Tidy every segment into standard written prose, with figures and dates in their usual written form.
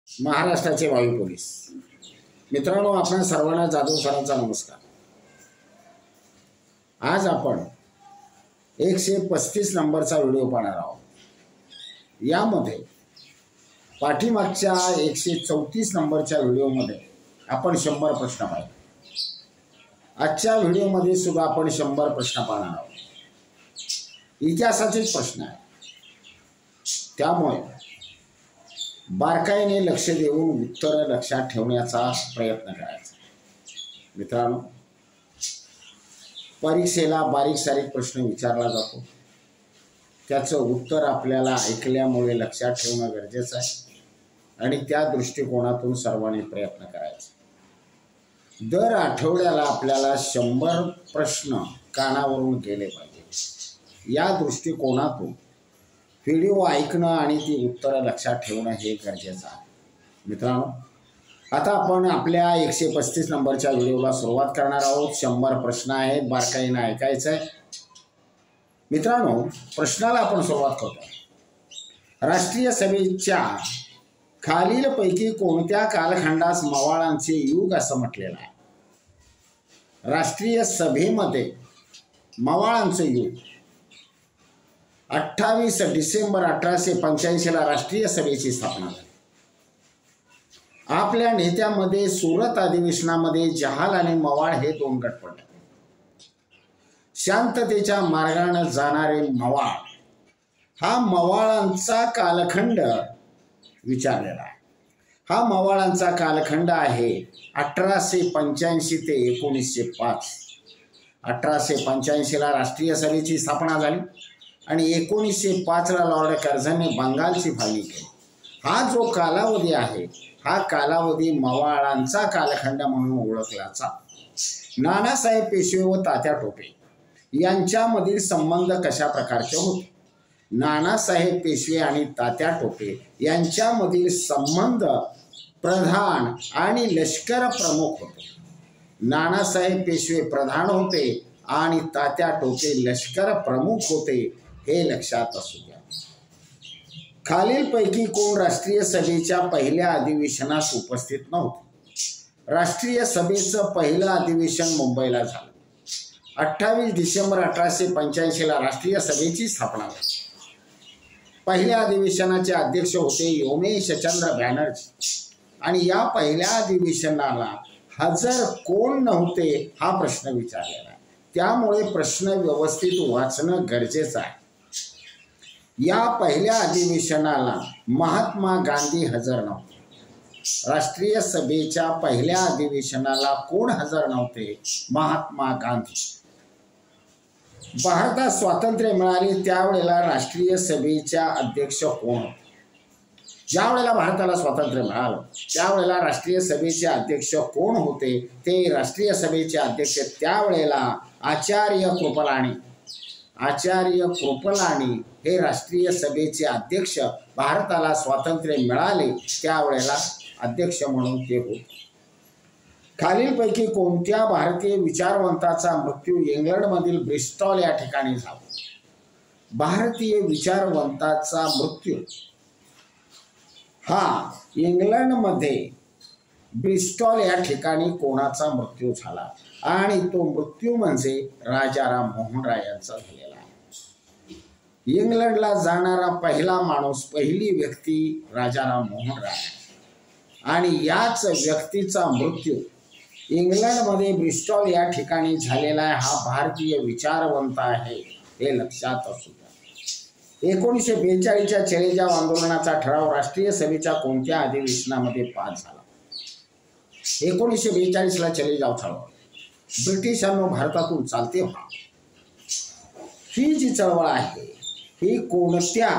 महाराष्ट्राचे वायू पोलीस मित्रांनो, आपण सर्वांना जाधव सरांचा नमस्कार। आज आपण 135 नंबरचा व्हिडिओ पाहणार आहोत। यामध्ये पाठीमागच्या 134 नंबरच्या व्हिडिओमध्ये आपण 100 प्रश्न पाहिले। आजच्या व्हिडिओमध्ये सुद्धा आपण 100 प्रश्न पाहणार आहोत। इतिहासाचेच प्रश्न आहेत, त्यामुळे बारकाईने लक्ष देऊन उत्तर लक्षात ठेवण्याचा प्रयत्न करायचा। मित्रांनो, परीक्षेला बारीक सारीक प्रश्न विचारला जातो, त्याचं उत्तर आपल्याला ऐकल्यामुळे लक्षात ठेवणं गरजेचं आहे आणि त्या दृष्टिकोनातून सर्वांनी प्रयत्न करायचा। दर आठवड्याला आपल्याला 100 प्रश्न कानावरून गेले पाहिजे। या दृष्टिकोनातून व्हिडिओ ऐकणं आणि ती उत्तरं लक्षात ठेवणं हे गरजेचं आहे। मित्रांनो, आता आपण आपल्या 135 नंबरच्या व्हिडिओला सुरुवात करणार आहोत। 100 प्रश्न आहेत, बारकाईनं ऐकायचं आहे। मित्रांनो, प्रश्नाला आपण सुरुवात करतो। राष्ट्रीय सभेच्या खालीलपैकी कोणत्या कालखंडास मवाळांचे युग असं म्हटलेलं आहे? राष्ट्रीय सभेमध्ये मवाळांचं युग 28 डिसेंबर 1885 ला राष्ट्रीय सभेची स्थापना झाली। आपल्या नेत्यामध्ये सुरत अधिवेशनामध्ये जहाल आणि मवाळ हे 2 गट पडले। शांततेच्या मार्गाने जाणारे मवाळ, हा मवाळांचा कालखंड विचारलेला आहे। हा मवाळांचा कालखंड आहे 1885 ते 1905। 1885 ला राष्ट्रीय सभेची स्थापना झाली आणि 1905 ला लॉर्ड कर्झनने बंगालची फाळणी केली। हा जो कालावधी आहे, हा कालावधी मवाळांचा कालखंड म्हणून ओळखला जातो। नानासाहेब पेशवे व तात्या टोपे यांच्यामधील संबंध कशा प्रकारचे होते? नानासाहेब पेशवे आणि तात्या टोपे यांच्यामधील संबंध प्रधान आणि लष्कर प्रमुख होते। नानासाहेब पेशवे प्रधान होते आणि तात्या टोपे लष्कर प्रमुख होते, हे लक्षात असू द्या। खालीलपैकी कोण राष्ट्रीय सभेच्या पहिल्या अधिवेशनास उपस्थित नव्हते? राष्ट्रीय सभेचं पहिलं अधिवेशन मुंबईला झालं। 28 डिसेंबर 1885 ला राष्ट्रीय सभेची स्थापना झाली। पहिल्या अधिवेशनाचे अध्यक्ष होते योमेशचंद्र बॅनर्जी आणि या पहिल्या अधिवेशनाला हजर कोण नव्हते हा प्रश्न विचारलेला आहे, त्यामुळे प्रश्न व्यवस्थित वाचणं गरजेचं आहे। या पहिल्या अधिवेशनाला महात्मा गांधी हजर नव्हते। राष्ट्रीय सभेच्या पहिल्या अधिवेशनाला कोण हजर नव्हते? महात्मा गांधी। भारतात स्वातंत्र्य मिळाले त्यावेळेला राष्ट्रीय सभेच्या अध्यक्ष कोण होते? ज्या वेळेला भारताला स्वातंत्र्य मिळालं त्यावेळेला राष्ट्रीय सभेचे अध्यक्ष कोण होते? ते राष्ट्रीय सभेचे अध्यक्ष त्यावेळेला आचार्य कृपलानी। आचार्य कृपलानी हे राष्ट्रीय सभेचे अध्यक्ष भारताला स्वातंत्र्य मिळाले त्यावेळेला अध्यक्ष म्हणून ते होते। खालीलपैकी कोणत्या भारतीय विचारवंताचा मृत्यू इंग्लंडमधील ब्रिस्टॉल या ठिकाणी झाला? भारतीय विचारवंताचा मृत्यू हा इंग्लंडमध्ये ब्रिस्टॉल या ठिकाणी कोणाचा मृत्यू झाला? आणि तो मृत्यू म्हणजे राजाराम मोहन राय यांचा झालेला आहे। इंग्लंडला जाणारा पहिला माणूस, पहिली व्यक्ती राजाराम मोहन राय आणि याच व्यक्तीचा मृत्यू इंग्लंडमध्ये ब्रिस्टॉल या ठिकाणी झालेला आहे। हा भारतीय विचारवंत आहे, हे लक्षात असू द्या। 1942च्या चलेजाव आंदोलनाचा ठराव राष्ट्रीय सभेच्या कोणत्या अधिवेशनामध्ये पास झाला? 1942 ला चलेजाव ठराव ब्रिटिशांनो भारतातून चालते व्हा, ही जी चळवळ आहे ही कोणत्या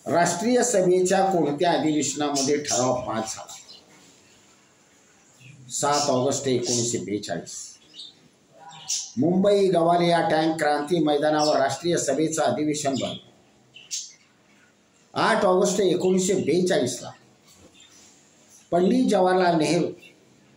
राष्ट्रीय सभेच्या कोणत्या अधिवेशनामध्ये ठराव पास झाला? 7 ऑगस्ट 1942 मुंबई गवालिया टँक क्रांती मैदानावर राष्ट्रीय सभेचं अधिवेशन झालं। 8 ऑगस्ट 1942 ला पंडित जवाहरलाल नेहरू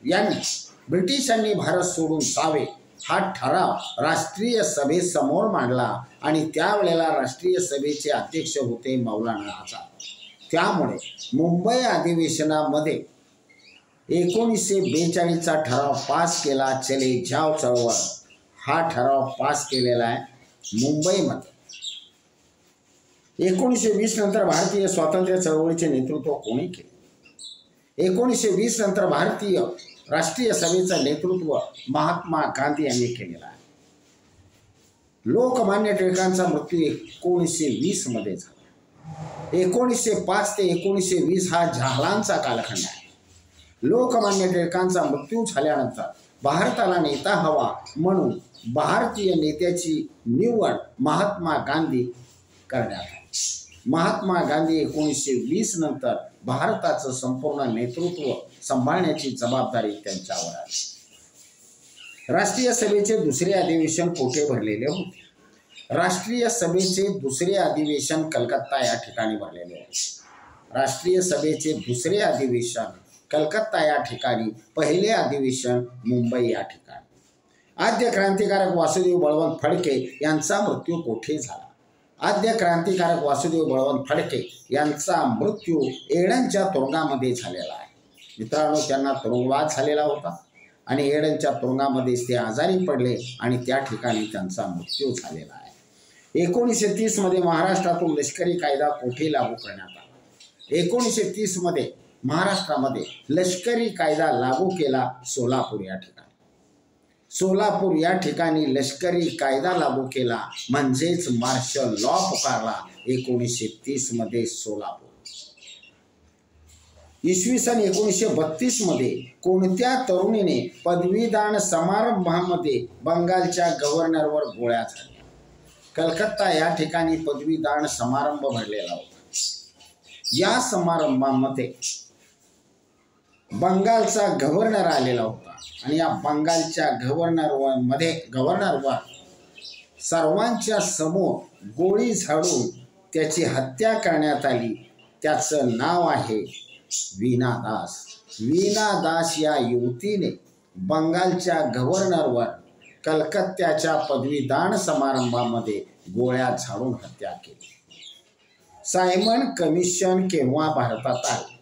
यांनी ब्रिटिशांनी भारत सोडून जावे हा ठराव राष्ट्रीय सभेसमोर मांडला आणि त्यावेळेला राष्ट्रीय सभेचे अध्यक्ष होते मौलाना आझाद। त्यामुळे मुंबई अधिवेशनामध्ये 1942चा ठराव पास केला, चले जाव चळवळ हा ठराव पास केलेला आहे मुंबईमध्ये. 1920 नंतर भारतीय स्वातंत्र्य चळवळीचे नेतृत्व कोणी केले? 1920 नंतर भारतीय राष्ट्रीय सभेचं नेतृत्व महात्मा गांधी यांनी केलेलं आहे. लोकमान्य टिळकांचा मृत्यू 1920 मध्ये झाला. 1905 ते 1920 हा जहालांचा कालखंड आहे. लोकमान्य टिळकांचा मृत्यू झाल्यानंतर भारताला नेता हवा म्हणून भारतीय नेत्याची निवड महात्मा गांधी करण्यात आली. महात्मा गांधी 1920 नंतर भारताचं संपूर्ण नेतृत्व सांभाळण्याची जबाबदारी त्यांच्यावर आली. राष्ट्रीय सभेचे दुसरे अधिवेशन कोठे भरलेले होते? राष्ट्रीय सभेचे दुसरे अधिवेशन कलकत्ता या ठिकाणी भरलेले होते. राष्ट्रीय सभेचे दुसरे अधिवेशन कलकत्ता या ठिकाणी, पहिले अधिवेशन मुंबई या ठिकाणी. आद्य क्रांतिकारक वासुदेव बळवंत फडके यांचा मृत्यू कोठे झाला? आद्य क्रांतिकारक वासुदेव बळवंत फडके यांचा मृत्यू एडनच्या तुरुंगामध्ये झालेला आहे. मित्रांनो, त्यांना तुरुंगवास झालेला होता आणि एडनच्या तुरुंगामध्येच ते आजारी पडले आणि त्या ठिकाणी त्यांचा मृत्यू झालेला आहे. 1930 मध्ये महाराष्ट्रातून लष्करी कायदा कोठे लागू करण्यात आला? 1930 मध्ये महाराष्ट्रामध्ये लष्करी कायदा लागू केला सोलापूर या ठिकाणी. सोलापूर या ठिकाणी लष्करी कायदा लागू केला, म्हणजेच मार्शल लॉ पुकारला 1930 मध्ये सोलापूर. इसवी सन 1932 मध्ये कोणत्या तरुणीने पदवीदान समारंभामध्ये बंगालच्या गव्हर्नरवर गोळ्या झाल्या? कलकत्ता या ठिकाणी पदवीदान समारंभ भरलेला होता. या समारंभामध्ये बंगालचा गव्हर्नर आलेला होता आणि या बंगालच्या गव्हर्नरवर सर्वांच्या समोर गोळी झाडून त्याची हत्या करण्यात आली. त्याचं नाव आहे वीणा दास. वीणा दास या युवतीने बंगालच्या गव्हर्नरवर कलकत्त्याच्या पदवीदान समारंभामध्ये गोळ्या झाडून हत्या केली. सायमन कमिशन केव्हा भारतात आले?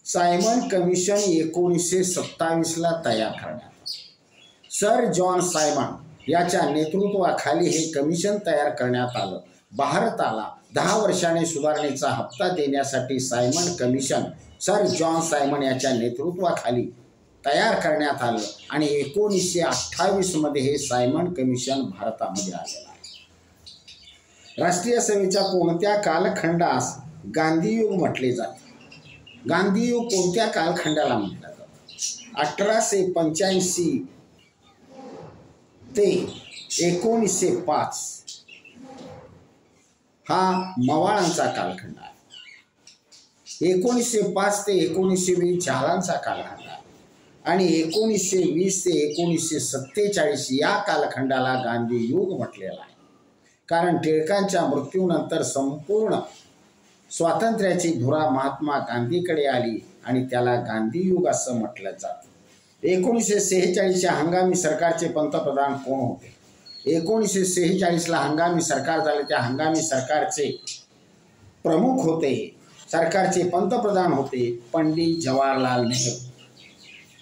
सायमन कमिशन 1927ला तयार करण्यात आले. सर जॉन सायमन याच्या नेतृत्वाखाली हे कमिशन तयार करण्यात आलं. भारताला 10 वर्षांनी सुधारणेचा हप्ता देण्यासाठी Simon commission sir John Simon याच्या नेतृत्वाखाली तयार करण्यात आलं आणि 1928 मध्ये हे सायमन कमिशन भारतामध्ये आलेलं आहे. राष्ट्रीय सभेच्या कोणत्या कालखंडास गांधीयुग म्हटले जाते? गांधीयुग कोणत्या कालखंडाला म्हटलं जातं? 1885 ते 1905 हा मवाळांचा कालखंड आहे. 1905 ते 1920 जहालांचा कालखंड आहे आणि 1920 ते 1947 या कालखंडाला गांधी युग म्हटलेला आहे. कारण टिळकांच्या मृत्यूनंतर संपूर्ण स्वातंत्र्याची धुरा महात्मा गांधीकडे आली आणि त्याला गांधी युग असं म्हटलं जातं. 1946च्या हंगामी सरकारचे पंतप्रधान कोण होते? 1946ला हंगामी सरकार झाले. त्या हंगामी सरकारचे प्रमुख होते, सरकारचे पंतप्रधान होते पंडित जवाहरलाल नेहरू.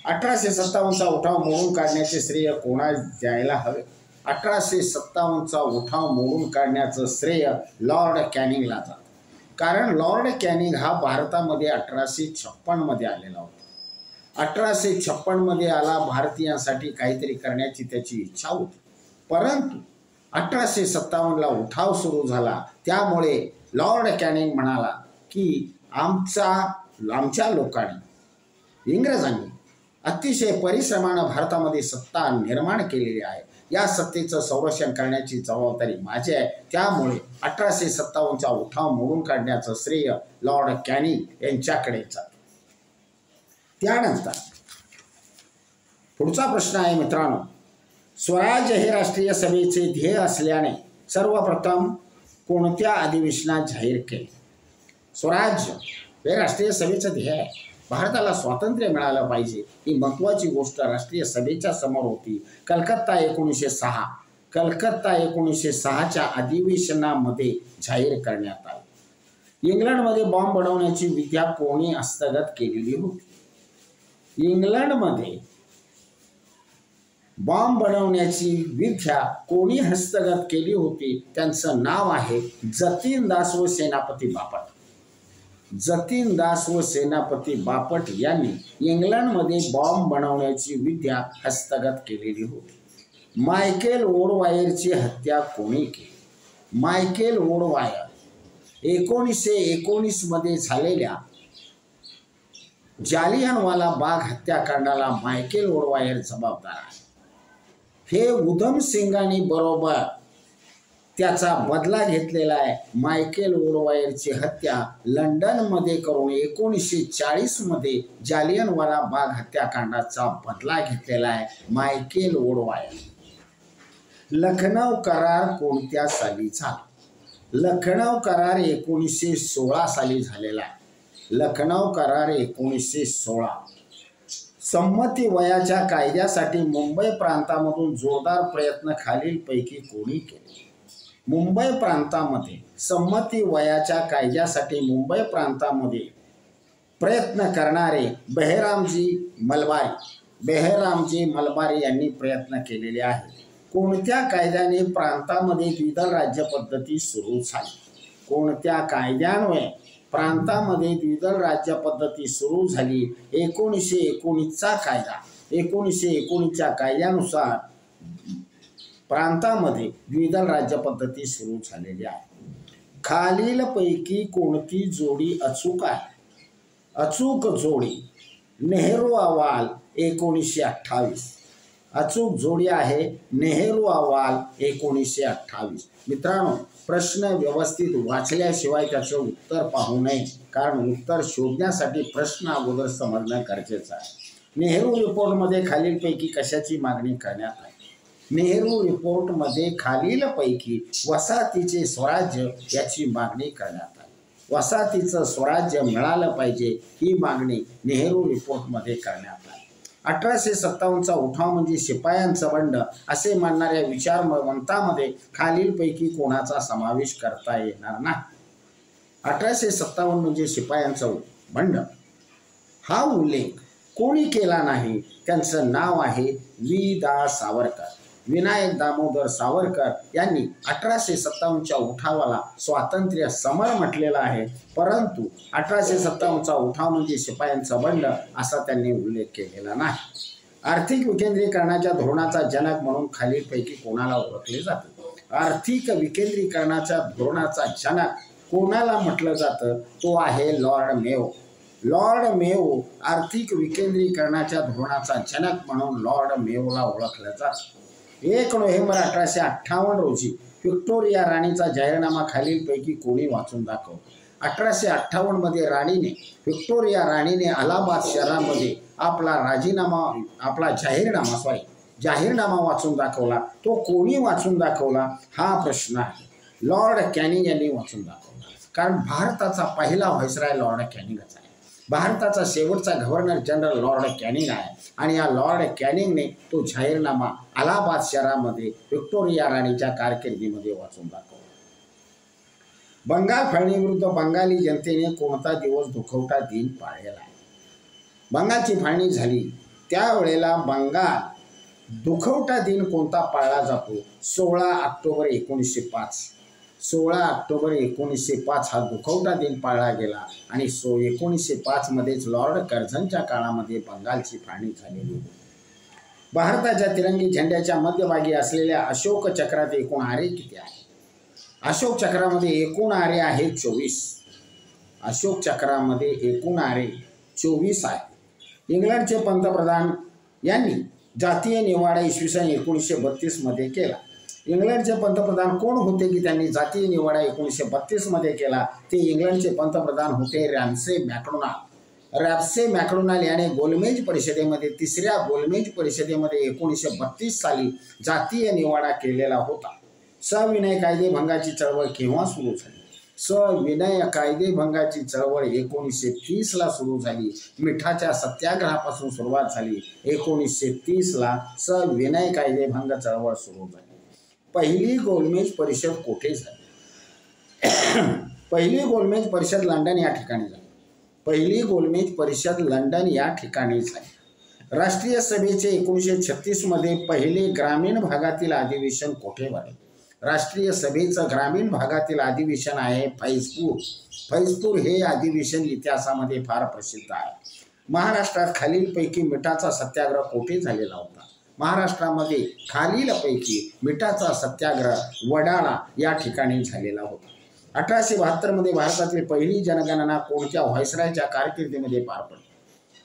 1857चा उठाव मोडून काढण्याचे श्रेय कोणास द्यायला हवे? 1857चा उठाव मोडून काढण्याचं श्रेय लॉर्ड कॅनिंगला जातं. कारण लॉर्ड कॅनिंग हा भारतामध्ये 1856 मध्ये आलेला होता. 1856 मध्ये आला, भारतीयांसाठी काहीतरी करण्याची त्याची इच्छा होती. परंतु 1857ला उठाव सुरू झाला. त्यामुळे लॉर्ड कॅनिंग म्हणाला की आमच्या लोकांनी, इंग्रजांनी अतिशय परिश्रमानं भारतामध्ये सत्ता निर्माण केलेली आहे. या सत्तेचं संरक्षण करण्याची जबाबदारी माझी आहे. त्यामुळे 1857चा उठाव मोडून काढण्याचं श्रेय लॉर्ड कॅनिंग यांच्याकडे जातं. त्यानंतर पुढचा प्रश्न आहे मित्रांनो, स्वराज्य हे राष्ट्रीय सभेचे ध्येय असल्याने सर्वप्रथम कोणत्या अधिवेशनात जाहीर केले? स्वराज्य हे राष्ट्रीय सभेचं ध्येय आहे. भारताला स्वातंत्र्य मिळालं पाहिजे ही महत्त्वाची गोष्ट राष्ट्रीय सभेच्या समोर होती. कलकत्ता 1906च्या अधिवेशनामध्ये जाहीर करण्यात आलं. इंग्लंडमध्ये बॉम्ब बनवण्याची विद्या कोणी हस्तगत केलेली होती? इंग्लंडमध्ये बॉम्ब बनवण्याची विद्या कोणी हस्तगत केली होती? त्यांचं नाव आहे जतीन दास व सेनापती बापट. जतीन दास व सेनापती बापट यांनी इंग्लंडमध्ये बॉम्ब बनवण्याची विद्या हस्तगत केलेली होती. मायकेल वुडवायरची हत्या कोणी केली? मायकेल वुडवायर 1919 मध्ये झालेल्या जालियनवाला बाग हत्याकांडाला मायकेल वुडवायर जबाबदार आहे. हे उधम सिंगांनी बरोबर त्याचा बदला घेतलेला आहे. मायकेल वुडवायरची हत्या लंडनमध्ये करून 1940 मध्ये जालियनवाला बाग हत्याकांडाचा बदला घेतलेला आहे मायकेल वुडवायर. लखनौ करार कोणत्या साली झाला? लखनौ करार 1916 साली झालेला आहे. लखनौ करार 1916. संमती वयाच्या कायद्यासाठी मुंबई प्रांतामधून जोरदार प्रयत्न खालीलपैकी कोणी केले? मुंबई प्रांतामध्ये संमती वयाच्या कायद्यासाठी मुंबई प्रांतामध्ये प्रयत्न करणारे बेहरामजी मलबारी यांनी प्रयत्न केलेले आहेत. कोणत्या कायद्याने प्रांतामध्ये द्विदल राज्य पद्धती सुरू झाली? कोणत्या कायद्यान्वये प्रांतामध्ये द्विदल राज्य पद्धती सुरू झाली? 1919चा कायदा. 1919च्या कायद्यानुसार प्रांतामध्ये द्विदल राज्य पद्धती सुरू झालेली आहे. खालीलपैकी कोणती जोडी अचूक आहे? अचूक जोडी नेहरू अहवाल 1928. अचूक जोडी आहे नेहरू अहवाल 1928. मित्रांनो, प्रश्न व्यवस्थित वाचल्याशिवाय त्याचं उत्तर पाहू नये, कारण उत्तर शोधण्यासाठी प्रश्न अगोदर समजणं गरजेचं आहे. नेहरू रिपोर्टमध्ये खालीलपैकी कशाची मागणी करण्यात आली? नेहरू रिपोर्टमध्ये खालीलपैकी वसाहतीचे स्वराज्य याची मागणी करण्यात आली. वसाहतीचं स्वराज्य मिळालं पाहिजे ही मागणी नेहरू रिपोर्टमध्ये करण्यात आली. 1857चा उठाव म्हणजे शिपायांचं बंड असे मानणाऱ्या विचारवंतांमध्ये खालीलपैकी कोणाचा समावेश करता येणार नाही? 1857 म्हणजे शिपायांचा बंड हा उल्लेख कोणी केला नाही? त्यांचं नाव आहे वि. दा. सावरकर. विनायक दामोदर सावरकर यांनी 1857च्या उठावाला स्वातंत्र्य समर म्हटलेला आहे, परंतु 1857चा उठाव म्हणजे शिपायांचा बंड असा त्यांनी उल्लेख केलेला नाही. आर्थिक विकेंद्रीकरणाच्या धोरणाचा जनक म्हणून खालीलपैकी कोणाला ओळखले जाते? आर्थिक विकेंद्रीकरणाच्या धोरणाचा जनक कोणाला म्हटलं जातं? तो आहे लॉर्ड मेयो. लॉर्ड मेयो आर्थिक विकेंद्रीकरणाच्या धोरणाचा जनक म्हणून लॉर्ड मेयोला ओळखलं जातं. 1 नोव्हेंबर 1858 रोजी व्हिक्टोरिया राणीचा जाहीरनामा खालीलपैकी कोणी वाचून दाखवला? 1858 मध्ये व्हिक्टोरिया राणीने अलाहाबाद शहरामध्ये आपला जाहीरनामा वाचून दाखवला. तो कोणी वाचून दाखवला हा प्रश्न आहे. लॉर्ड कॅनिंग यांनी वाचून दाखवला, कारण भारताचा पहिला व्हाईसरॉय लॉर्ड कॅनिंगच आहे. भारताचा शेवटचा गव्हर्नर जनरल लॉर्ड कॅनिंग आहे आणि या लॉर्ड कॅनिंगने तो जाहीरनामा अलाहाबाद शहरामध्ये व्हिक्टोरिया राणीच्या कारकिर्दीमध्ये वाचून दाखवला. बंगाल फाळणीविरुद्ध बंगाली जनतेने कोणता दिवस दुखवटा दिन पाळलेला आहे? बंगालची फाळणी झाली त्यावेळेला बंगाल दुखवटा दिन कोणता पाळला जातो? 16 ऑक्टोबर 1905. 16 ऑक्टोबर 1905 हा दुखवटा दिन पाळला गेला आणि 1905 मध्येच लॉर्ड कर्झनच्या काळामध्ये बंगालची फाळणी झालेली होती. भारताच्या तिरंगी झेंड्याच्या मध्यभागी असलेल्या अशोक चक्रात एकूण आरे किती आहे? अशोक चक्रामध्ये एकूण आरे आहेत 24. अशोक चक्रामध्ये एकूण आरे 24 आहे. इंग्लंडचे पंतप्रधान यांनी जातीय निवाडा इसवी सन 1932 मध्ये केला. इंग्लंडचे पंतप्रधान कोण होते की त्यांनी जातीय निवाडा 1932 मध्ये केला? ते इंग्लंडचे पंतप्रधान होते रॅम्से मॅकडोनाल्ड. रॅम्से मॅकडोनाल्ड याने गोलमेज परिषदेमध्ये 3ऱ्या गोलमेज परिषदेमध्ये 1932 साली जातीय निवाडा केलेला होता. सविनय कायदेभंगाची चळवळ केव्हा सुरू झाली? सविनय कायदेभंगाची चळवळ 1930 ला सुरू झाली. मिठाच्या सत्याग्रहापासून सुरुवात झाली. 1930 ला सविनय कायदेभंग चळवळ सुरू झाली. पहिली गोलमेज परिषद कोठे झाली? पहिली गोलमेज परिषद लंडन या ठिकाणी झाली. पहिली गोलमेज परिषद लंडन या ठिकाणी झाली. राष्ट्रीय सभेचे 1936 मध्ये पहिले ग्रामीण भागातील अधिवेशन कोठे भरले? राष्ट्रीय सभेचं ग्रामीण भागातील अधिवेशन आहे फैजपूर. फैजपूर हे अधिवेशन इतिहासामध्ये फार प्रसिद्ध आहे. महाराष्ट्रात खालीलपैकी मिठाचा सत्याग्रह कोठे झालेला होता? महाराष्ट्रामध्ये खालीलपैकी मिठाचा सत्याग्रह वडाळा या ठिकाणी झालेला होता. 1872 मध्ये भारतातील पहिली जनगणना कोणत्या व्हायसरायच्या कारकिर्दीमध्ये पार पडली?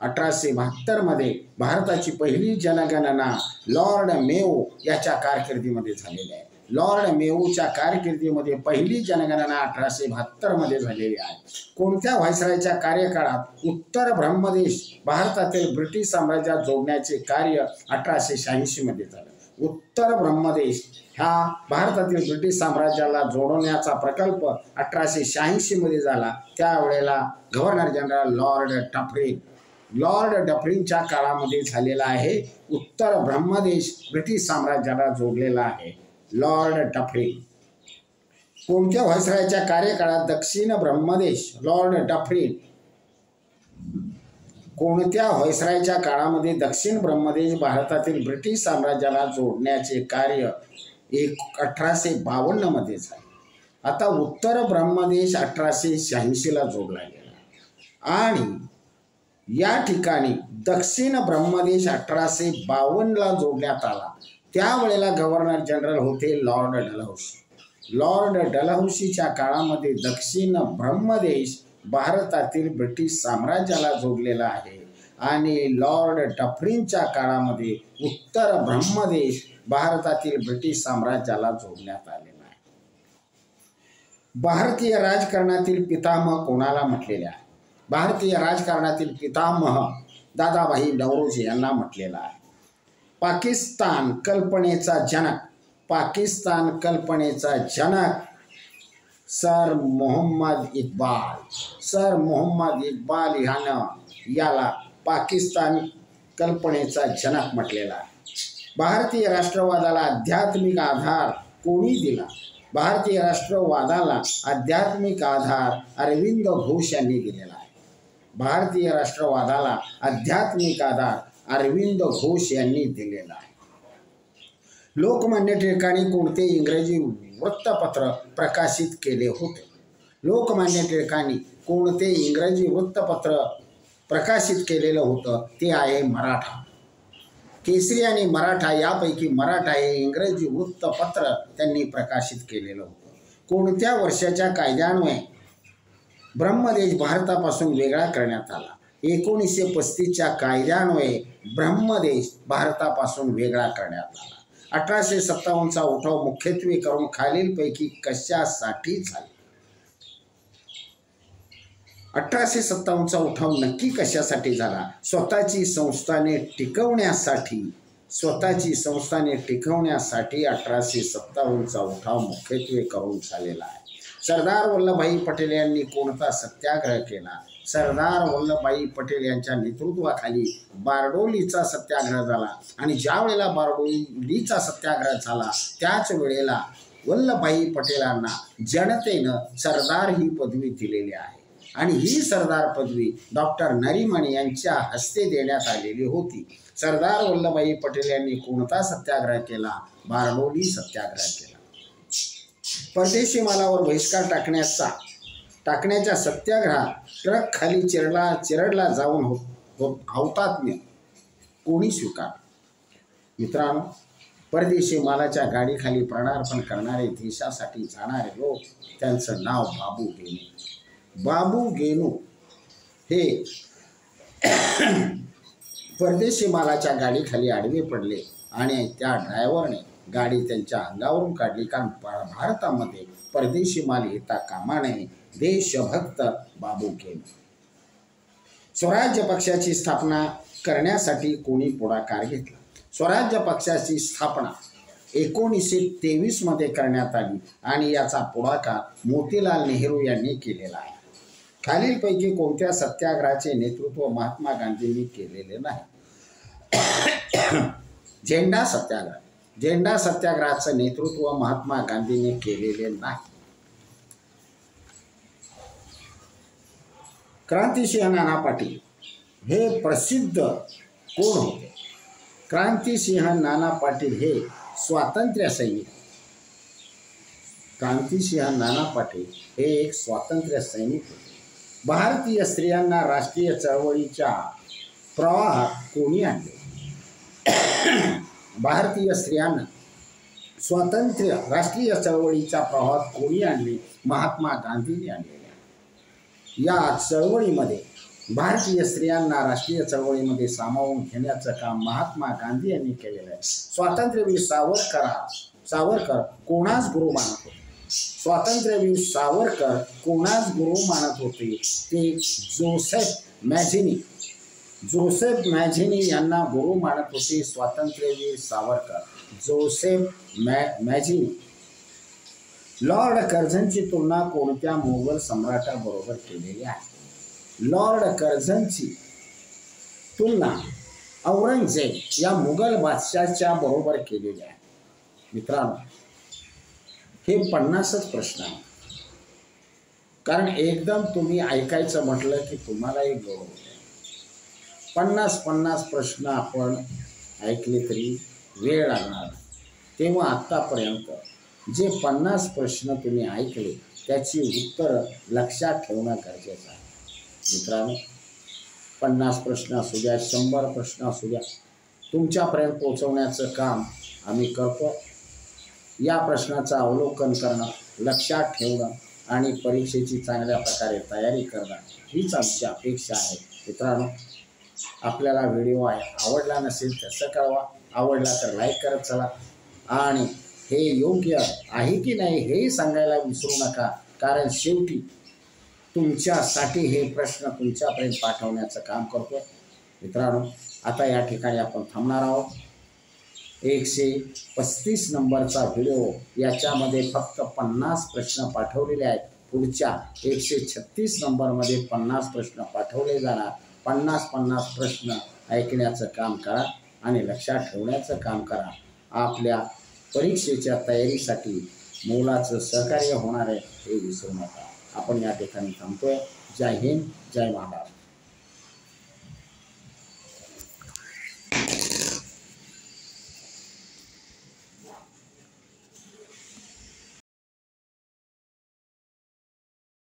1872 मध्ये भारताची पहिली जनगणना लॉर्ड मेयो याच्या कारकिर्दीमध्ये झालेली आहे. लॉर्ड मेयोच्या कारकिर्दीमध्ये पहिली जनगणना 1872 मध्ये झालेली आहे. कोणत्या व्हायसरायच्या कार्यकाळात उत्तर ब्रह्मदेश भारतातील ब्रिटिश साम्राज्यात जोडण्याचे कार्य 1886 मध्ये झालं? उत्तर ब्रह्मदेश हा भारतातील ब्रिटिश साम्राज्याला जोडण्याचा प्रकल्प 1886 मध्ये झाला. त्यावेळेला गव्हर्नर जनरल लॉर्ड डफरिनच्या काळामध्ये झालेला आहे. उत्तर ब्रह्मदेश ब्रिटिश साम्राज्याला जोडलेला आहे. Lord Dufferin. कोणत्या व्हायसरायच्या कार्यकाळात दक्षिण ब्रह्मदेश लॉर्ड डफरिन कोणत्या व्हायसरायच्या काळामध्ये दक्षिण ब्रह्मदेश भारतातील ब्रिटिश साम्राज्याला जोडण्याचे कार्य 1852 मध्ये झाले. आता उत्तर ब्रह्मदेश 1886 जोडला गेला आणि या ठिकाणी दक्षिण ब्रह्मदेश 1852 जोडण्यात आला. त्यावेळेला गव्हर्नर जनरल होते लॉर्ड डलहौसी. लॉर्ड डलहौसीच्या काळामध्ये दक्षिण ब्रह्मदेश भारतातील ब्रिटिश साम्राज्याला जोडलेला आहे आणि लॉर्ड डफरिनच्या काळामध्ये उत्तर ब्रह्मदेश भारतातील ब्रिटिश साम्राज्याला जोडण्यात आलेला आहे. भारतीय राजकारणातील पितामह कोणाला म्हटलेले आहे? भारतीय राजकारणातील पितामह दादाभाई नौरोजी यांना म्हटलेला आहे. पाकिस्तान कल्पनेचा जनक सर मोहम्मद इक्बाल ह्यानं याला पाकिस्तान कल्पनेचा जनक म्हटलेला आहे. भारतीय राष्ट्रवादाला आध्यात्मिक आधार कोणी दिला? भारतीय राष्ट्रवादाला आध्यात्मिक आधार अरविंद घोष यांनी दिलेला आहे. भारतीय राष्ट्रवादाला आध्यात्मिक आधार अरविंद घोष यांनी दिलेला आहे. लोकमान्य टिळकांनी कोणते इंग्रजी वृत्तपत्र प्रकाशित केले होते? लोकमान्य टिळकांनी कोणते इंग्रजी वृत्तपत्र प्रकाशित केलेलं होतं? ते आहे मराठा. केसरी आणि मराठा यापैकी मराठा हे इंग्रजी वृत्तपत्र त्यांनी प्रकाशित केलेलं होतं. कोणत्या वर्षाच्या कायद्यान्वये ब्रह्मदेश भारतापासून वेगळा करण्यात आला? 1935च्या कायद्यान्वये ब्रह्मदेश भारतापासून वेगळा करण्यात आला. 1857चा उठाव मुख्यत्वे करून खालीलपैकी कशासाठी झाला? 1857चा उठाव नक्की कशासाठी झाला? स्वतःची संस्थाने टिकवण्यासाठी 1857चा उठाव मुख्यत्वे करून झालेला आहे. सरदार वल्लभभाई पटेल यांनी कोणता सत्याग्रह केला? सरदार वल्लभभाई पटेल यांच्या नेतृत्वाखाली बारडोलीचा सत्याग्रह झाला आणि ज्या वेळेला बारडोलीचा सत्याग्रह झाला त्याच वेळेला वल्लभभाई पटेलांना जनतेनं सरदार ही पदवी दिलेली आहे आणि ही सरदार पदवी डॉक्टर नरिमन यांच्या हस्ते देण्यात आलेली होती. सरदार वल्लभभाई पटेल यांनी कोणता सत्याग्रह केला? बारडोली सत्याग्रह केला. परदेशी मालावर बहिष्कार टाकण्याच्या सत्याग्रहात ट्रक खाली चिरडला जाऊन हौतात्म्य कोणी स्वीकार? मित्रांनो, परदेशी मालाच्या गाडीखाली प्राणार्पण करणारे, देशासाठी जाणारे लोक, त्यांचं नाव बाबू गेनू. बाबू गेनू हे परदेशी मालाच्या गाडीखाली आडवे पडले आणि त्या ड्रायव्हरने गाडी त्यांच्या अंगावरून काढली. कारण भारतामध्ये परदेशी माल येता कामा नये. देशभक्त बाबू गेनू. स्वराज्य पक्षाची स्थापना करण्यासाठी कोणी पुढाकार घेतला? स्वराज्य पक्षाची स्थापना 1923 मध्ये करण्यात आली आणि याचा पुढाकार मोतीलाल नेहरू यांनी केलेला आहे. खालीलपैकी कोणत्या सत्याग्रहाचे नेतृत्व महात्मा गांधींनी केलेले नाही? झेंडा सत्याग्रहाचं नेतृत्व महात्मा गांधींनी केलेले नाही. क्रांतिसिंह नाना पाटील हे प्रसिद्ध कोण होते? क्रांतिसिंह नाना पाटील हे स्वातंत्र्य सैनिक. क्रांतिसिंह नाना पाटील हे एक स्वातंत्र्य सैनिक होते. भारतीय स्त्रियांना राष्ट्रीय चळवळीच्या प्रवाहात कोणी आणले? भारतीय स्त्रियांना स्वातंत्र्य राष्ट्रीय चळवळीच्या प्रवाहात कोणी आणले? महात्मा गांधींनी आणलेल्या. या चळवळीमध्ये भारतीय स्त्रियांना राष्ट्रीय चळवळीमध्ये सामावून घेण्याचं काम महात्मा गांधी यांनी केलेलं आहे. स्वातंत्र्यवीर सावरकर कोणास गुरु मानत होते? स्वातंत्र्यवीर सावरकर कोणास गुरु मानत होते? ते जोसेफ मॅझिनी यांना गुरु मानत होते. स्वातंत्र्यवीर सावरकर जोसेफ मॅझिनी. लॉर्ड कर्झनची तुलना कोणत्या मोगल सम्राटाबरोबर केलेली आहे? लॉर्ड कर्झनची तुलना औरंगजेब या मुघल बादशाहच्या बरोबर केलेली आहे. मित्रांनो, हे 50च प्रश्न आहे. कारण एकदम तुम्ही ऐकायचं म्हटलं की तुम्हाला एक गौरव होते. 50 प्रश्न आपण ऐकले तरी वेळ लागणार नाही. तेव्हा आत्तापर्यंत जे 50 प्रश्न तुम्ही ऐकले त्याची उत्तरं लक्षात ठेवणं गरजेचं आहे. मित्रांनो, 50 प्रश्न असू द्या, 100 प्रश्न असू द्या, तुमच्यापर्यंत पोहोचवण्याचं काम आम्ही करतो. या प्रश्नाचं अवलोकन करणं, लक्षात ठेवणं आणि परीक्षेची चांगल्या प्रकारे तयारी करणं हीच आमची अपेक्षा आहे. मित्रांनो, आपल्याला व्हिडिओ आवडला नसेल तसं कळवा, आवडला तर लाईक करत चला आणि हे योग्य आहे की नाही हेही सांगायला विसरू नका. कारण शेवटी तुमच्यासाठी हे प्रश्न तुमच्यापर्यंत पाठवण्याचं काम करतो. मित्रांनो, आता या ठिकाणी आपण थांबणार आहोत. 135 नंबरचा व्हिडिओ, याच्यामध्ये फक्त 50 प्रश्न पाठवलेले आहेत. पुढच्या 136 नंबरमध्ये 50 प्रश्न पाठवले जाणार. 50 प्रश्न ऐकण्याचं काम करा आणि लक्षात ठेवण्याचं काम करा. आपल्या परीक्षेच्या तयारीसाठी मोलाचं सहकार्य होणार आहे हे विसरू नका. आपण या ठिकाणी थांबतोय. जय हिंद, जय महाराष्ट्र.